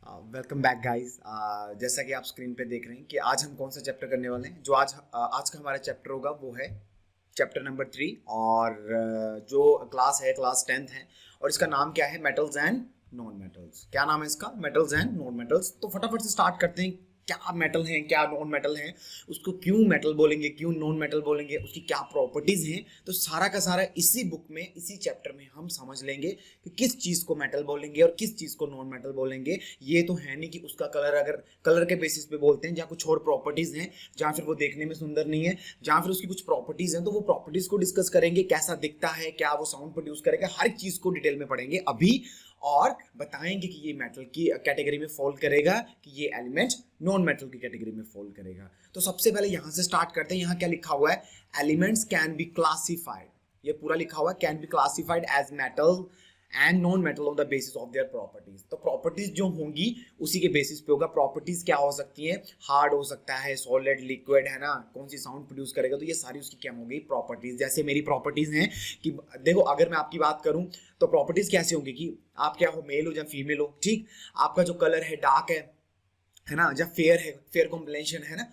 Welcome back guys. जैसा कि आप स्क्रीन पे देख रहे हैं कि आज हम कौन सा चैप्टर करने वाले हैं। जो आज का हमारा चैप्टर होगा वो है चैप्टर नंबर 3। और जो क्लास है क्लास 10th है और इसका नाम क्या है, मेटल्स एंड नॉन मेटल्स। क्या नाम है इसका, मेटल्स एंड नॉन मेटल्स। तो फटाफट से स्टार्ट करते हैं। क्या मेटल हैं, क्या नॉन मेटल हैं, उसको क्यों मेटल बोलेंगे, क्यों नॉन मेटल बोलेंगे, उसकी क्या प्रॉपर्टीज हैं, तो सारा का सारा इसी बुक में, इसी चैप्टर में हम समझ लेंगे कि किस चीज को मेटल बोलेंगे और किस चीज को नॉन मेटल बोलेंगे। ये तो है नहीं कि उसका कलर अगर कलर के बेसिस पे बोलते हैं, जहाँ कुछ और प्रॉपर्टीज हैं, जहाँ फिर वो देखने में सुंदर नहीं है, जहाँ फिर उसकी कुछ प्रॉपर्टीज हैं, तो वो प्रॉपर्टीज को डिस्कस करेंगे। कैसा दिखता है, क्या वो साउंड प्रोड्यूस करेगा, हर चीज को डिटेल में पढ़ेंगे अभी और बताएंगे कि ये मेटल की कैटेगरी में फॉल करेगा, कि ये एलिमेंट नॉन मेटल की कैटेगरी में फॉल करेगा। तो सबसे पहले यहां से स्टार्ट करते हैं। यहां क्या लिखा हुआ है, एलिमेंट्स कैन बी क्लासिफाइड, ये पूरा लिखा हुआ है, can be classified as metal and non metal on the basis of their properties. तो प्रॉपर्टीज जो होंगी उसी के बेसिस पे होगा। प्रॉपर्टीज क्या हो सकती है, हार्ड हो सकता है, सॉलिड, लिक्विड, है ना, कौन सी साउंड प्रोड्यूस करेगा, तो ये सारी उसकी क्या होगी, प्रॉपर्टीज। जैसे मेरी प्रॉपर्टीज हैं कि देखो, अगर मैं आपकी बात करूं तो प्रॉपर्टीज कैसे होंगी कि आप क्या हो, मेल हो या फीमेल हो, ठीक, आपका जो कलर है डार्क है ना, या फेयर है, फेयर कॉम्प्लेक्शन है ना,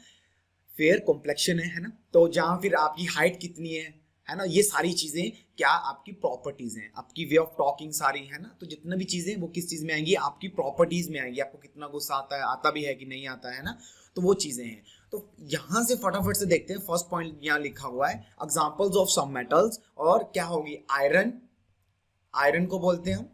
फेयर कॉम्प्लेक्शन है ना, तो जहां फिर आपकी हाइट कितनी है ना, ये सारी चीजें क्या आपकी प्रॉपर्टीज हैं। आपकी वे ऑफ टॉकिंग सारी, है ना, तो जितना भी चीजें वो किस चीज में आएंगी, आपकी प्रॉपर्टीज में आएंगी। आपको कितना गुस्सा आता है, आता भी है कि नहीं आता है ना, तो वो चीजें हैं। तो यहां से फटाफट से देखते हैं। फर्स्ट पॉइंट यहाँ लिखा हुआ है, एग्जांपल्स ऑफ सम मेटल्स, और क्या होगी, आयरन, आयरन को बोलते हैं हम,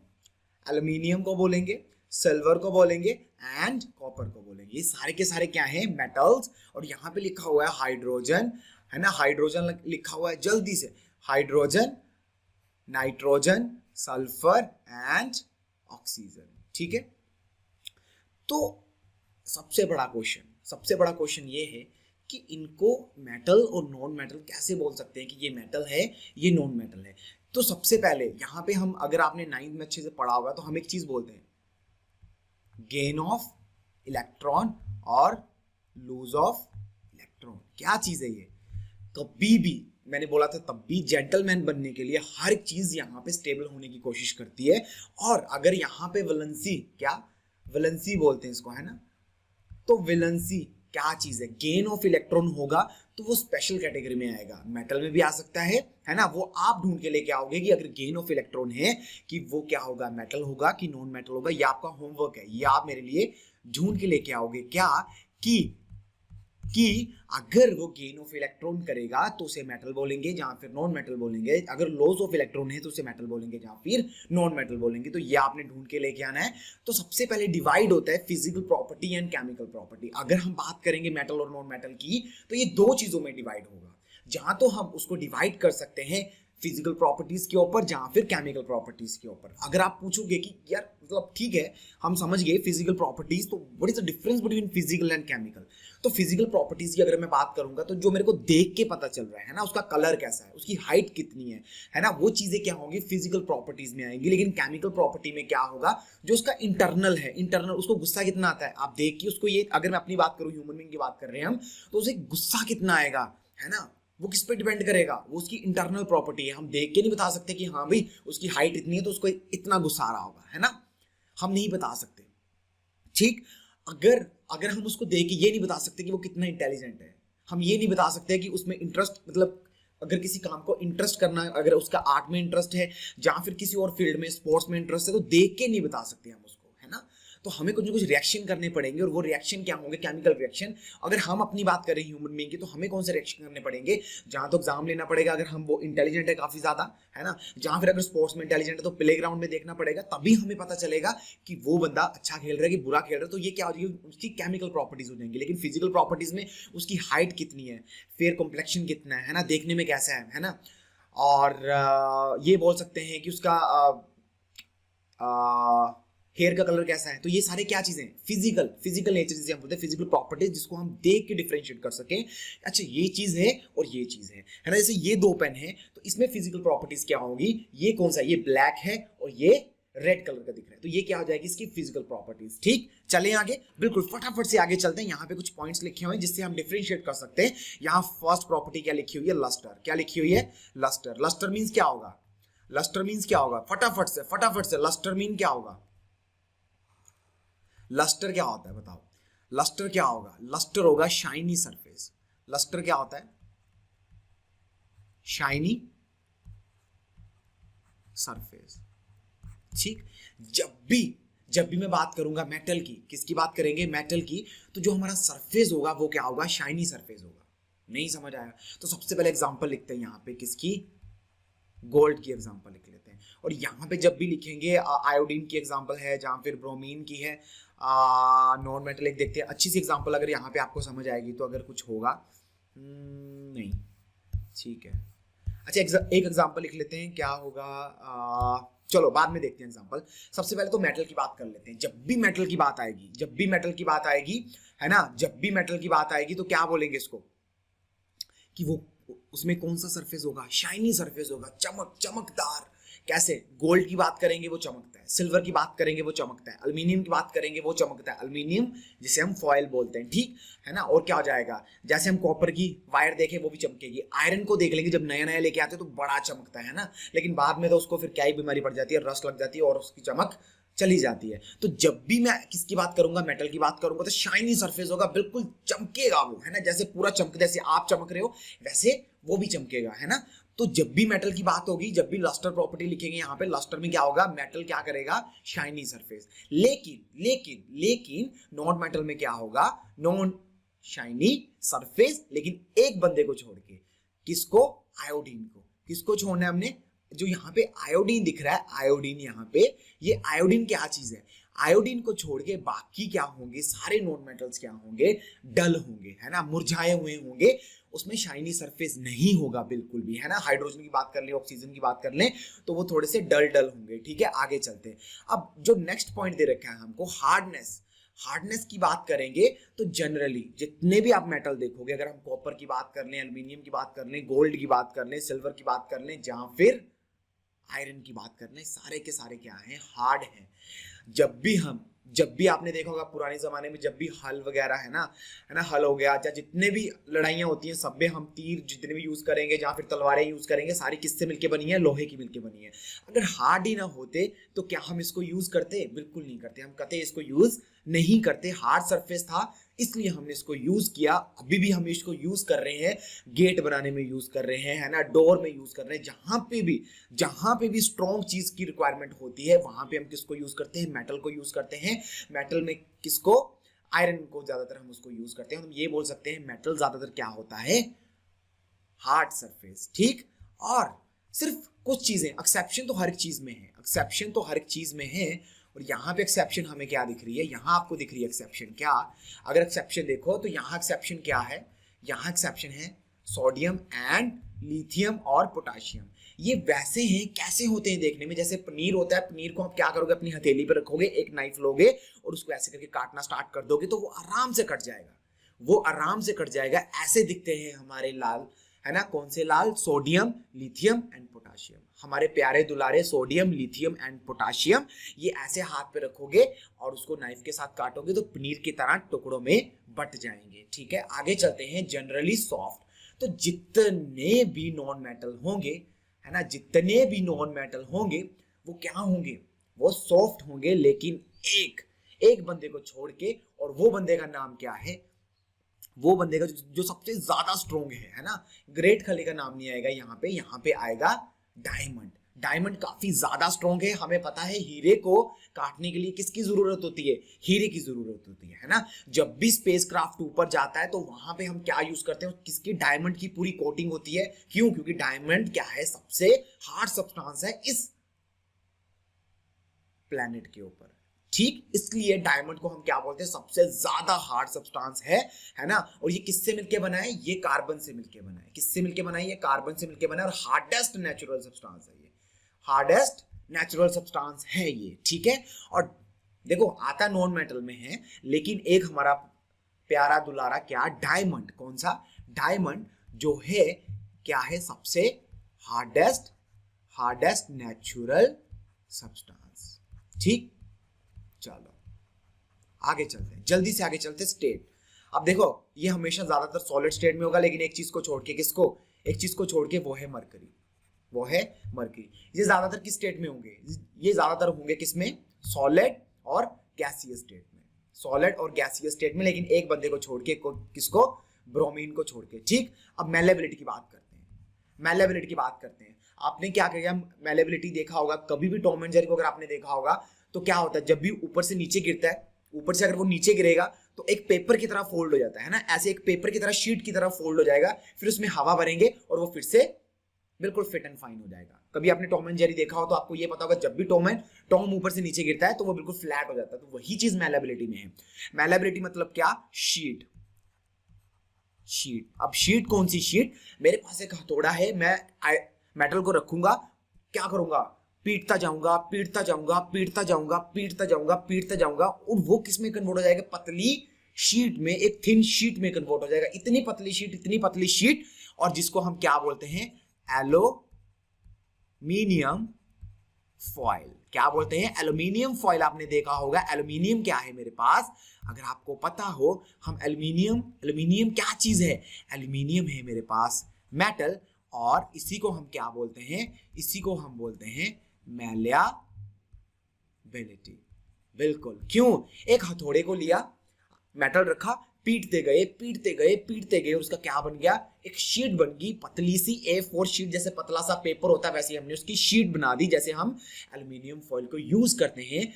एल्यूमिनियम को बोलेंगे, सिल्वर को बोलेंगे एंड कॉपर को बोलेंगे। ये सारे के सारे क्या हैं, मेटल्स। और यहाँ पे लिखा हुआ है हाइड्रोजन, है ना, हाइड्रोजन लिखा हुआ है, जल्दी से, hydrogen, nitrogen, sulphur and oxygen, ठीक है। तो सबसे बड़ा क्वेश्चन ये है कि इनको मेटल और नॉन मेटल कैसे बोल सकते हैं, कि ये मेटल है, ये नॉन मेटल है। तो सबसे पहले यहाँ पे हम, अगर आपने 9th में अच्छे से पढ़ा होगा, तो हम एक चीज बोलते हैं, गेन ऑफ इलेक्ट्रॉन और लूज ऑफ इलेक्ट्रॉन। क्या चीज है ये, कभी भी मैंने बोला था तब भी, जेंटलमैन बनने के लिए हर चीज यहाँ पे स्टेबल होने की कोशिश करती है। और अगर यहाँ पे वैलेंसी, क्या वैलेंसी बोलते हैं इसको, है ना, तो वैलेंसी क्या चीज है, गेन ऑफ इलेक्ट्रॉन होगा तो वो स्पेशल कैटेगरी में आएगा। मेटल में भी आ सकता है ना, वो आप ढूंढ के लेके आओगे कि अगर गेन ऑफ इलेक्ट्रॉन है कि वो क्या होगा, मेटल होगा कि नॉन मेटल होगा। ये आपका होमवर्क है, ये आप मेरे लिए ढूंढ के लेके आओगे। क्या कि अगर वो गेन ऑफ इलेक्ट्रॉन करेगा तो उसे मेटल बोलेंगे, जहां फिर नॉन मेटल बोलेंगे। अगर लॉस ऑफ इलेक्ट्रॉन है तो उसे मेटल बोलेंगे, जहां फिर नॉन मेटल बोलेंगे। तो ये आपने ढूंढ के लेके आना है। तो सबसे पहले डिवाइड होता है physical property and chemical property. अगर हम बात करेंगे मेटल और नॉन मेटल की, तो ये दो चीजों में डिवाइड होगा। जहां तो हम उसको डिवाइड कर सकते हैं फिजिकल प्रॉपर्टीज के ऊपर, जहां फिर केमिकल प्रॉपर्टीज के ऊपर। अगर आप पूछोगे कि यार मतलब ठीक है, हम समझ गए फिजिकल प्रॉपर्टीज, तो what is the difference between physical and chemical. तो फिजिकल प्रॉपर्टीज की अगर मैं बात करूंगा, तो जो मेरे को देख के पता चल रहा है ना, उसका कलर कैसा है, उसकी हाइट कितनी है ना, वो चीजें क्या होंगी, फिजिकल प्रॉपर्टीज में आएंगी। लेकिन केमिकल प्रॉपर्टी में क्या होगा, जो उसका इंटरनल है, इंटरनल, उसको गुस्सा कितना आता है, आप देख के उसको, ये अगर मैं अपनी बात करूं, ह्यूमन बीइंग की बात कर रहे हैं हम, तो उसे गुस्सा कितना आएगा, है ना, वो किस पे डिपेंड करेगा, वो उसकी इंटरनल प्रॉपर्टी है। हम देख के नहीं बता सकते कि हाँ भाई उसकी हाइट इतनी है तो उसको इतना गुस्सा आ रहा होगा, है ना, हम नहीं बता सकते, ठीक। अगर अगर हम उसको देख के ये नहीं बता सकते कि वो कितना इंटेलिजेंट है, हम ये नहीं बता सकते कि उसमें इंटरेस्ट, मतलब अगर किसी काम को इंटरेस्ट करना है, अगर उसका आर्ट में इंटरेस्ट है, जहां फिर किसी और फील्ड में, स्पोर्ट्स में इंटरेस्ट है, तो देख के नहीं बता सकते हम उसको, है ना। तो हमें कुछ ना कुछ रिएक्शन करने पड़ेंगे, और वो रिएक्शन क्या होंगे, केमिकल रिएक्शन। अगर हम अपनी बात करें ह्यूमन बीइंग की, तो हमें कौन से रिएक्शन करने पड़ेंगे, जहां तो एग्जाम लेना पड़ेगा अगर हम, वो इंटेलिजेंट है काफी ज्यादा, है ना, जहां फिर अगर स्पोर्ट्स में इंटेलिजेंट है तो प्लेग्राउंड में देखना पड़ेगा, तभी हमें पता चलेगा कि वो बंदा अच्छा खेल रहा है कि बुरा खेल रहा है। तो ये क्या हो जाएगी, उसकी केमिकल प्रॉपर्टीज हो जाएंगी। लेकिन फिजिकल प्रॉपर्टीज में उसकी हाइट कितनी है, फेयर कॉम्प्लेक्शन कितना है ना, देखने में कैसा है ना, और ये बोल सकते हैं कि उसका हेयर का कलर कैसा है। तो ये सारे क्या चीजें, फिजिकल नेचर, जिसे हम बोलते हैं फिजिकल प्रॉपर्टीज, जिसको हम देख के डिफरेंशिएट कर सकें, अच्छा ये चीज है और ये चीज है ना। जैसे ये दो पेन है, तो इसमें फिजिकल प्रॉपर्टीज क्या होंगी, ये कौन सा, ये ब्लैक है और ये रेड कलर का दिख रहा है, तो ये क्या हो जाएगी, इसकी फिजिकल प्रॉपर्टीज, ठीक। चलें आगे, बिल्कुल फटाफट से आगे चलते हैं। यहाँ पे कुछ पॉइंट्स लिखे हुए हैं जिससे हम डिफरेंशिएट कर सकते हैं। यहाँ फर्स्ट प्रॉपर्टी क्या लिखी हुई है, लस्टर। क्या लिखी हुई है, लस्टर। लस्टर मीन्स क्या होगा, लस्टर मीन्स क्या होगा, फटाफट से लस्टर मीन क्या होगा, लस्टर क्या होता है बताओ? लस्टर क्या होगा? लस्टर होगा शाइनी सरफेस। लस्टर क्या होता है? Shiny surface. ठीक। जब भी मैं बात करूंगा मेटल की, किसकी बात करेंगे? मेटल की। तो जो हमारा सरफेस होगा वो क्या होगा? शाइनी सरफेस होगा। नहीं समझ आया? तो सबसे पहले एग्जांपल लिखते हैं यहाँ पे, किसकी? गोल्ड की एग्जांपल लिख लेते हैं। और यहाँ पे जब भी लिखेंगे आयोडीन की एग्जांपल है, जहाँ फिर ब्रोमीन की है, नॉन मेटल एक देखते हैं अच्छी सी एग्जांपल, अगर यहाँ पे आपको समझ आएगी तो अगर कुछ होगा। नहीं, ठीक है। अच्छा, एक एग्जांपल लिख लेते हैं, क्या होगा? चलो बाद में देखते हैं एग्जांपल। सबसे पहले तो मेटल की बात कर लेते हैं। जब भी मेटल की बात आएगी, जब भी मेटल की बात आएगी, है ना, जब भी मेटल की बात आएगी तो क्या बोलेंगे इसको? कि वो उसमें कौन सा सरफेस होगा? शाइनी सरफेस होगा, चमकदार। कैसे? गोल्ड की बात करेंगे वो चमकता है, सिल्वर की बात करेंगे वो चमकता है, एल्यूमिनियम की बात करेंगे वो चमकता है, एल्यूमिनियम जिसे हम फॉयल बोलते हैं, ठीक है ना। और क्या हो जाएगा? जैसे हम कॉपर की वायर देखें वो भी चमकेगी। आयरन को देख लेंगे, जब नया नया लेके आते हैं तो बड़ा चमकता है ना, लेकिन बाद में तो उसको फिर क्या ही बीमारी पड़ जाती है, रस्ट लग जाती है और उसकी चमक चली जाती है। तो जब भी मैं किसकी बात करूंगा? मेटल की बात करूंगा, तो शाइनी सरफेस होगा, बिल्कुल चमकेगा वो, है ना। जैसे पूरा चमक, जैसे आप चमक रहे हो वैसे वो भी चमकेगा, है ना। तो जब भी मेटल की बात होगी, जब भी लस्टर प्रॉपर्टी लिखेंगे यहाँ पे, लस्टर में क्या होगा? मेटल क्या करेगा? Shiny surface. लेकिन लेकिन लेकिन नॉन मेटल में क्या होगा? नॉन शाइनी सरफेस, लेकिन एक बंदे को छोड़ के। किसको? आयोडीन को। किसको छोड़ना है हमने? जो यहाँ पे आयोडीन दिख रहा है, आयोडीन यहाँ पे, ये आयोडीन क्या चीज है? आयोडीन को छोड़ के बाकी क्या होंगे? सारे नॉन मेटल्स क्या होंगे? डल होंगे, है ना, मुरझाए हुए होंगे। उसमें शाइनी सरफेस नहीं होगा बिल्कुल भी, है ना। हाइड्रोजन की बात कर ले, ऑक्सीजन की बात कर ले, तो वो थोड़े से डल होंगे, ठीक है। आगे चलते हैं। अब जो नेक्स्ट पॉइंट दे रखा है हमको, हार्डनेस। हार्डनेस की बात करेंगे तो जनरली जितने भी आप मेटल देखोगे, अगर हम कॉपर की बात कर लें, एल्यूमिनियम की बात कर लें, गोल्ड की बात कर लें, सिल्वर की बात कर लें, जहां फिर आयरन की बात कर लें, सारे के सारे क्या हैं? हार्ड हैं। जब भी आपने देखा होगा पुराने जमाने में, जब भी हल वगैरह है ना, हल हो गया, या जितने भी लड़ाइयाँ होती हैं, सब में हम तीर जितने भी यूज करेंगे, जहाँ फिर तलवारें यूज करेंगे, सारी किससे मिलके बनी है? लोहे की मिलके बनी है। अगर हार्ड ही ना होते तो क्या हम इसको यूज करते? बिल्कुल नहीं करते। हम कहते इसको यूज नहीं करते। हार्ड सरफेस था इसलिए हमने इसको यूज किया। अभी भी हम इसको यूज कर रहे हैं, गेट बनाने में यूज कर रहे हैं, है ना, डोर में यूज कर रहे हैं। जहां पे भी स्ट्रॉन्ग चीज की रिक्वायरमेंट होती है, वहां पे हम किसको यूज करते हैं? मेटल को यूज करते हैं। मेटल में किसको? आयरन को ज्यादातर हम उसको यूज करते हैं। हम ये बोल सकते हैं मेटल ज्यादातर क्या होता है? हार्ड सरफेस, ठीक। और सिर्फ कुछ चीजें, एक्सेप्शन तो हर एक चीज में है, एक्सेप्शन तो हर एक चीज में है। और यहाँ पे एक्सेप्शन हमें क्या दिख रही है? यहाँ आपको दिख रही है एक्सेप्शन क्या? अगर एक्सेप्शन देखो तो यहाँ एक्सेप्शन क्या है? यहाँ एक्सेप्शन है सोडियम एंड लिथियम और पोटाशियम। ये वैसे हैं, कैसे होते हैं देखने में? जैसे पनीर होता है, पनीर को आप क्या करोगे? अपनी हथेली पर रखोगे, एक नाइफ लोगे और उसको ऐसे करके काटना स्टार्ट कर दोगे तो वो आराम से कट जाएगा, वो आराम से कट जाएगा। ऐसे दिखते हैं हमारे लाल, है ना। कौन से लाल? Sodium, lithium and potassium. हमारे प्यारे दुलारे सोडियम, लिथियम एंड पोटाशियम, ये ऐसे हाथ पे रखोगे और उसको नाइफ के साथ काटोगे तो पनीर की तरह टुकड़ों में बट जाएंगे, ठीक है। आगे चलते हैं। Generally soft. तो जितने भी नॉन मेटल होंगे, है ना, जितने भी नॉन मेटल होंगे वो क्या होंगे? वो सॉफ्ट होंगे, लेकिन एक बंदे को छोड़ के। और वो बंदे का नाम क्या है? वो बंदे का जो सबसे ज्यादा स्ट्रॉन्ग है ना। ग्रेट खली का नाम नहीं आएगा यहाँ पे आएगा डायमंड। डायमंड काफी ज्यादा स्ट्रॉन्ग है। हमें पता है हीरे को काटने के लिए किसकी जरूरत होती है? हीरे की जरूरत होती है ना। जब भी स्पेसक्राफ्ट ऊपर जाता है तो वहां पे हम क्या यूज करते हैं? किसकी? डायमंड की पूरी कोटिंग होती है। क्यों? क्योंकि डायमंड क्या है? सबसे हार्ड सब्सटेंस है इस प्लेनेट के ऊपर, ठीक। इसलिए डायमंड को हम क्या बोलते हैं? सबसे ज्यादा हार्ड सब्सटेंस है ना। और ये किससे मिलके बना है? ये कार्बन से मिलके बना है। किससे मिलके बना है? ये कार्बन से मिलके बना है। और हार्डेस्ट नेचुरल सब्सटेंस है ये, हार्डेस्ट नेचुरल सब्सटेंस है ये, ठीक है। और देखो आता नॉन मेटल में है, लेकिन एक हमारा प्यारा दुलारा क्या? डायमंड। कौन सा? डायमंड जो है क्या है? सबसे हार्डेस्ट नेचुरल सब्सटेंस, ठीक। चलो आगे चलते हैं, जल्दी से आगे चलते हैं। स्टेट। अब देखो ये हमेशा ज्यादातर सॉलिड स्टेट में होगा, लेकिन एक चीज को छोड़ के, किसको? एक चीज को छोड़ के, वो है मरकरी। वो है मरकरी। ये ज्यादातर किस स्टेट में होंगे? ये ज्यादातर होंगे किसमें? सॉलिड और गैसियस स्टेट में। सॉलिड और गैसियस स्टेट में, लेकिन एक बंदे को छोड़ के, किसको, ब्रोमीन को छोड़ के। ठीक, अब मैलेबिलिटी की बात करते हैं। मैलेबिलिटी की बात करते हैं। आपने क्या किया, मैलेबिलिटी देखा होगा कभी भी, टॉम एंड जेरी को अगर आपने देखा होगा तो क्या होता है, जब भी ऊपर से नीचे गिरता है, ऊपर से अगर वो नीचे गिरेगा तो एक पेपर की तरह फोल्ड हो जाता है ना, ऐसे एक पेपर की तरह, शीट की तरह फोल्ड हो जाएगा, फिर उसमें हवा भरेंगे और वो फिर से बिल्कुल फिट एंड फाइन हो जाएगा। कभी आपने टॉम एंड जेरी देखा हो तो आपको ये पता होगा, जब भी टॉम ऊपर से नीचे गिरता है तो वो बिल्कुल फ्लैट हो जाता है। तो वही चीज मैलेबिलिटी में है। मैलेबिलिटी मतलब क्या, शीट। अब शीट कौन सी शीट, मेरे पास एक हथौड़ा है, मैं मेटल को रखूंगा, क्या करूंगा, पीटता जाऊंगा, पीटता जाऊंगा, पीटता जाऊंगा, पीटता जाऊंगा, पीटता जाऊंगा, और वो किस में कन्वर्ट हो जाएगा, पतली शीट में, एक थिन शीट में कन्वर्ट हो जाएगा। इतनी पतली शीट, इतनी पतली शीट, और जिसको हम क्या बोलते हैं, एल्यूमिनियम फॉइल। क्या बोलते हैं, एल्यूमिनियम फॉइल। आपने देखा होगा एल्यूमिनियम क्या है मेरे पास, अगर आपको पता हो, हम एल्यूमिनियम क्या चीज है, एल्यूमिनियम है मेरे पास मेटल, और इसी को हम क्या बोलते हैं, इसी को हम बोलते हैं मैलिएबिलिटी। बिल्कुल, क्यों, एक हथौड़े को लिया, मेटल रखा, पीटते गए, पीटते गए, पीटते गए, और उसका क्या बन गया, एक शीट बन गई, पतली सी A4 शीट, जैसे पतला सा पेपर होता है वैसे हमने उसकी शीट बना दी। जैसे हम एल्यूमिनियम फॉइल को यूज करते हैं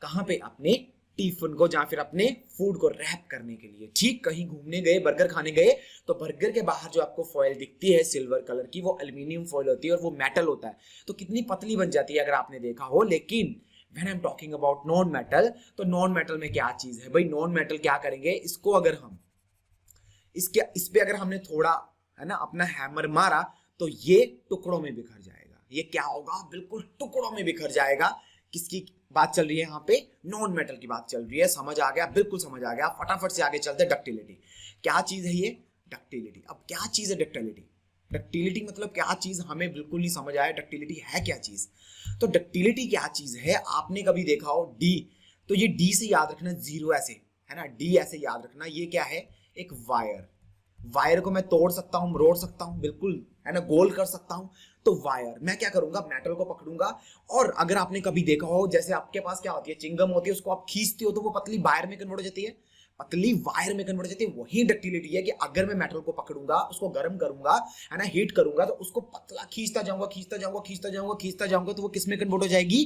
कहां पे, अपने टिफिन को, या फिर अपने फूड को रैप करने के लिए। ठीक, कहीं घूमने गए, बर्गर खाने गए, तो बर्गर के बाहर जो आपको फॉइल दिखती है सिल्वर कलर की, वो एल्यूमिनियम फॉइल होती है, और वो मेटल होता है, तो कितनी पतली बन जाती है अगर आपने देखा हो। लेकिन when I am talking about non metal, तो नॉन मेटल में क्या चीज है भाई, नॉन मेटल क्या करेंगे, इसको अगर हम इस पे अगर हमने थोड़ा, है ना, अपना हैमर मारा, तो ये टुकड़ों में बिखर जाएगा। ये क्या होगा, बिल्कुल टुकड़ों में बिखर जाएगा। किसकी बात चल रही है यहाँ पे, नॉन मेटल की बात चल रही है। समझ आ गया, बिल्कुल समझ आ गया। फटाफट से आगे चलते, डक्टिलिटी क्या चीज है, ये डक्टिलिटी। अब क्या चीज है डक्टिलिटी, डक्टिलिटी मतलब क्या चीज, हमें बिल्कुल नहीं समझ आया डक्टिलिटी है क्या चीज। तो डक्टिलिटी क्या चीज है, आपने कभी देखा हो डी, तो ये डी से याद रखना, जीरो ऐसे, है ना, डी ऐसे याद रखना। ये क्या है, एक वायर। वायर को मैं तोड़ सकता हूं, मोड़ सकता हूं, बिल्कुल, है ना, गोल कर सकता हूं। तो वायर, मैं क्या करूंगा, मेटल को पकड़ूंगा, और अगर आपने कभी देखा हो, जैसे आपके पास क्या होती है, चिंगम होती है, उसको आप खींचते हो तो वो पतली वायर में कन्वर्ट हो जाती है, पतली वायर में कन्वर्ट हो जाती है। वही डक्टिलिटी है कि अगर मैं मेटल को पकड़ूंगा, उसको गर्म करूंगा, है ना, हीट करूंगा, तो उसको पतला खींचता जाऊंगा, खींचता जाऊंगा, खींचता जाऊंगा, खींचता जाऊंगा, तो वो किस में कन्वर्ट हो जाएगी,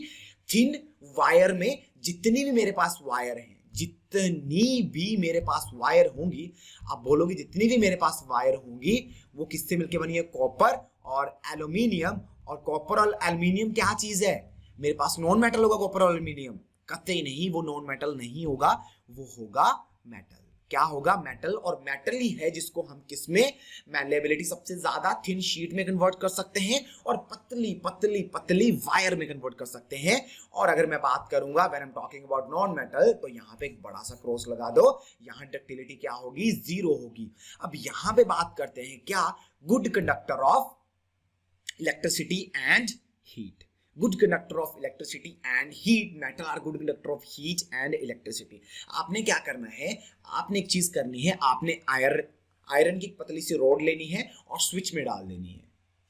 थिन वायर में। जितनी भी मेरे पास वायर है, जितनी भी मेरे पास वायर होंगी, आप बोलोगे जितनी भी मेरे पास वायर होंगी, वो किससे मिलकर बनी है, कॉपर और एल्यूमिनियम। और कॉपर और एल्यूमिनियम क्या चीज है, मेरे पास नॉन मेटल होगा कॉपर और एल्यूमिनियम, कतई नहीं, वो नॉन मेटल नहीं होगा, वो होगा मेटल। क्या होगा, मेटल। और मेटल ही है जिसको हम किसमें, मैलेबिलिटी, सबसे ज्यादा थिन शीट में कन्वर्ट कर सकते हैं, और पतली पतली पतली वायर में कन्वर्ट कर सकते हैं। और अगर मैं बात करूंगा when I am talking about non metal, तो यहाँ पे एक बड़ा सा क्रॉस लगा दो, यहाँ डक्टिलिटी क्या होगी, जीरो होगी। अब यहाँ पे बात करते हैं क्या, good conductor of electricity and heat. good conductor of electricity and heat, metal are good conductor of heat and electricity। आपने क्या करना है, आपने एक चीज करनी है, आपने आयरन की पतली सी रोड लेनी है और स्विच में डाल देनी है।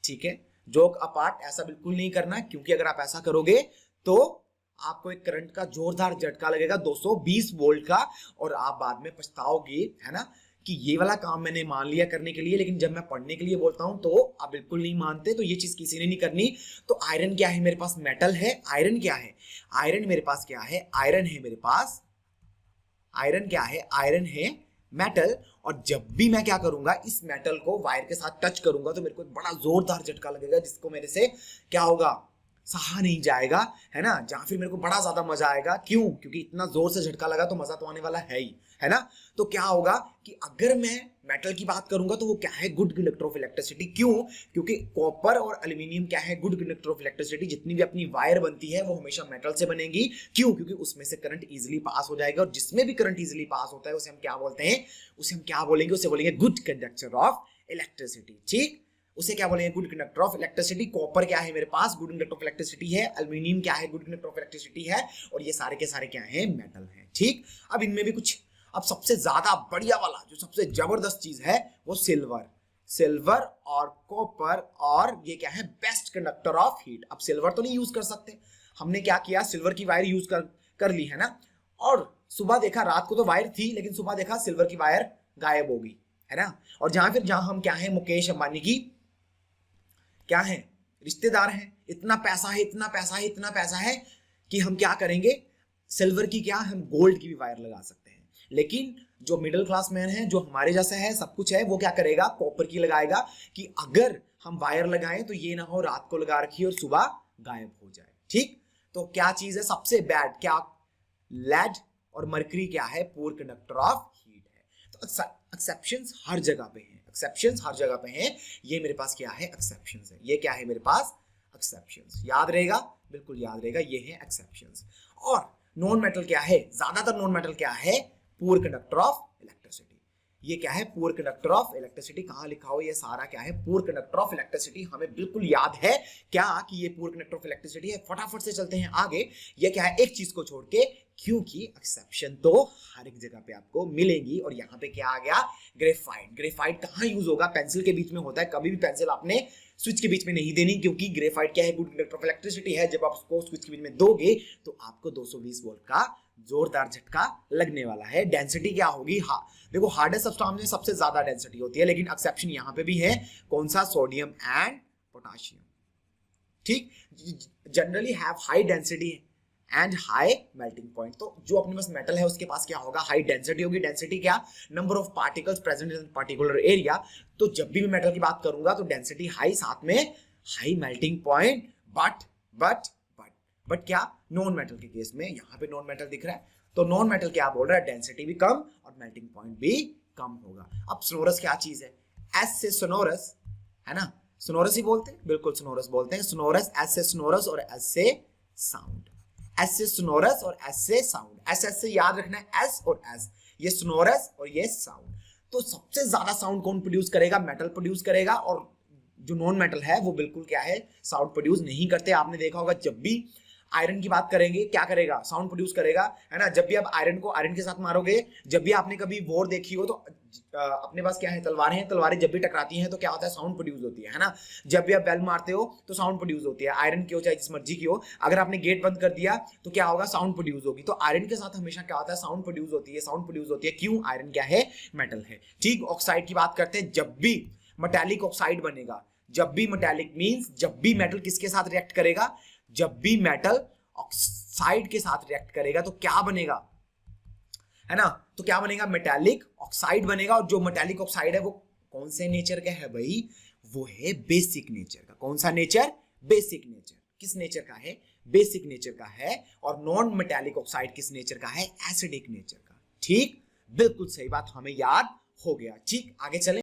ठीक है, जोक अपार्ट, ऐसा बिल्कुल नहीं करना, क्योंकि अगर आप ऐसा करोगे तो आपको एक करंट का जोरदार झटका लगेगा 220 वोल्ट का, और आप बाद में पछताओगे, है ना, कि ये वाला काम मैंने मान लिया करने के लिए, लेकिन जब मैं पढ़ने के लिए बोलता हूं तो आप बिल्कुल नहीं मानते। तो ये चीज किसी ने नहीं करनी। तो आयरन क्या है मेरे पास, मेटल है। आयरन क्या है, आयरन मेरे पास क्या है, आयरन है मेरे पास, आयरन क्या है, आयरन है मेटल। और जब भी मैं क्या करूंगा, इस मेटल को वायर के साथ टच करूंगा तो मेरे को एक बड़ा जोरदार झटका लगेगा, जिसको मेरे से क्या होगा, सहा नहीं जाएगा, है ना, जहां फिर मेरे को बड़ा ज्यादा मजा आएगा। क्यों, क्योंकि इतना जोर से झटका लगा तो मजा तो आने वाला है ही, है ना। तो क्या होगा कि अगर मैं मेटल की बात करूंगा तो वो क्या है, गुड कंडक्टर ऑफ इलेक्ट्रिसिटी। क्यों, क्योंकि कॉपर और एल्यूमिनियम क्या है, गुड कंडक्टर ऑफ इलेक्ट्रिसिटी। जितनी भी अपनी वायर बनती है वो हमेशा मेटल से बनेगी। क्यों, क्योंकि उसमें से करंट इजिली पास हो जाएगा, और जिसमें भी करंट इजिली पास होता है उसे हम क्या बोलते हैं, उसे हम क्या बोलेंगे, उसे बोलेंगे गुड कंडक्टर ऑफ इलेक्ट्रिसिटी। ठीक, उसे क्या बोलेंगे, good conductor of electricity. Copper क्या है मेरे पास, गुड कंडक्टर ऑफ इलेक्ट्रिसिटी है। एल्यूमिनियम क्या है, गुड कंडक्टर ऑफ इलेक्ट्रिसिटी है। और ये सारे के सारे क्या है, मेटल है। ठीक, अब इनमें भी कुछ, अब सबसे ज्यादा बढ़िया वाला, जो सबसे जबरदस्त चीज है, वो सिल्वर। सिल्वर और कॉपर, और ये क्या है, बेस्ट कंडक्टर ऑफ हीट। अब सिल्वर तो नहीं यूज कर सकते, हमने क्या किया, सिल्वर की वायर यूज कर ली, है ना, और सुबह देखा, रात को तो वायर थी लेकिन सुबह देखा सिल्वर की वायर गायब हो गई, है ना। और जहां हम क्या है, मुकेश अंबानी की क्या है, रिश्तेदार हैं, इतना पैसा है, इतना पैसा है, इतना पैसा है कि हम क्या करेंगे, सिल्वर की क्या, हम गोल्ड की भी वायर लगा सकते हैं। लेकिन जो मिडिल क्लास मैन है, जो हमारे जैसा है, सब कुछ है, वो क्या करेगा, कॉपर की लगाएगा कि अगर हम वायर लगाएं तो ये ना हो रात को लगा रखी और सुबह गायब हो जाए। ठीक, तो क्या चीज है सबसे बैड, क्या, लेड और मरकरी क्या है, पुअर कंडक्टर ऑफ हीट है। तो एक्सेप्शंस हर जगह पे हैं, एक्सेप्शंस हर जगह पे हैं। ये मेरे पास क्या है, एक्सेप्शंस है। ये क्या है मेरे पास, एक्सेप्शंस। याद रहेगा, बिल्कुल याद रहेगा, ये है एक्सेप्शंस। और नॉन मेटल क्या है, ज्यादातर नॉन मेटल क्या है, पुअर कंडक्टर ऑफ इलेक्ट्रिसिटी। ये क्या है, पुअर कंडक्टर ऑफ इलेक्ट्रिसिटी। कहां लिखा हो ये सारा, क्या है, पुअर कंडक्टर ऑफ इलेक्ट्रिसिटी। हमें बिल्कुल याद है क्या कि ये पुअर कंडक्टर ऑफ इलेक्ट्रिसिटी है। फटाफट से चलते हैं आगे। ये क्या है, एक चीज को छोड़ के, क्योंकि एक्सेप्शन तो हर एक जगह पे आपको मिलेंगी। और यहाँ पे क्या आ गया, ग्रेफाइट। ग्रेफाइट कहाँ यूज होगा, पेंसिल के बीच में होता है। कभी भी पेंसिल आपने स्विच के बीच में नहीं देनी, क्योंकि ग्रेफाइट क्या है, गुड कंडक्टर ऑफ इलेक्ट्रिसिटी है। जब आप उसको स्विच के बीच में दोगे तो आपको 220 वोल्ट का जोरदार झटका लगने वाला है। डेंसिटी क्या होगी, हाँ देखो, हार्डेस्ट सब्सटेंस में सबसे ज्यादा डेंसिटी होती है, लेकिन एक्सेप्शन यहां पे भी है। कौन सा, सोडियम एंड पोटाशियम। ठीक, generally have high density and high melting point. तो जो अपने पास मेटल है उसके पास क्या होगा, हाई डेंसिटी होगी। डेंसिटी क्या, number of particles present in particular area. तो जब भी मैं मेटल की बात करूंगा तो डेंसिटी हाई, साथ में हाई मेल्टिंग पॉइंट। बट क्या, नॉन मेटल के केस में, यहां पे नॉन मेटल दिख रहा है, तो नॉन मेटल क्या बोल रहा है, डेंसिटी भी कम और मेल्टिंग पॉइंट भी कम होगा। अब सोनोरस क्या चीज है, एस से सोनोरस, है ना, सोनोरस ही बोलते हैं, बिल्कुल सोनोरस बोलते हैं। सोनोरस, एस से सोनोरस और एस से साउंड। एस से सोनोरस और एस से साउंड। एस से याद रखना है, एस और एस, ये सोनोरस और ये साउंड। तो सबसे ज्यादा साउंड कौन प्रोड्यूस करेगा, मेटल प्रोड्यूस करेगा। और जो नॉन मेटल है वो बिल्कुल क्या है, साउंड प्रोड्यूस नहीं करते। आपने देखा होगा जब भी आयरन की बात करेंगे, क्या करेगा, साउंड प्रोड्यूस करेगा, है ना। जब भी आप आयरन को आयरन के साथ मारोगे, जब भी आपने कभी वॉर देखी हो तो अपने पास क्या है, तलवारें हैं, तलवारें जब भी टकराती हैं तो क्या होता है, साउंड प्रोड्यूस होती है ना। जब भी आप बेल मारते हो तो साउंड प्रोड्यूस होती है, आयरन की हो चाहे जिस मर्जी की हो। अगर आपने गेट बंद कर दिया तो क्या होगा, साउंड प्रोड्यूस होगी। तो आयरन के साथ हमेशा क्या होता है, साउंड प्रोड्यूस होती है। साउंड प्रोड्यूस होती है क्यों, आयरन क्या है, मेटल है। ठीक, ऑक्साइड की बात करते हैं। जब भी मेटालिक ऑक्साइड बनेगा, जब भी मेटालिक मींस जब भी मेटल किसके साथ रिएक्ट करेगा, जब भी मेटल ऑक्साइड के साथ रिएक्ट करेगा तो क्या बनेगा, है ना, तो क्या बनेगा, मेटालिक ऑक्साइड बनेगा। और जो मेटालिक ऑक्साइड है वो कौन से नेचर का है भाई, वो है बेसिक नेचर का। कौन सा नेचर, बेसिक नेचर। किस नेचर का है, बेसिक नेचर का है। और नॉन मेटालिक ऑक्साइड किस नेचर का है, एसिडिक नेचर का। ठीक, बिल्कुल सही बात, हमें याद हो गया। ठीक, आगे चलें।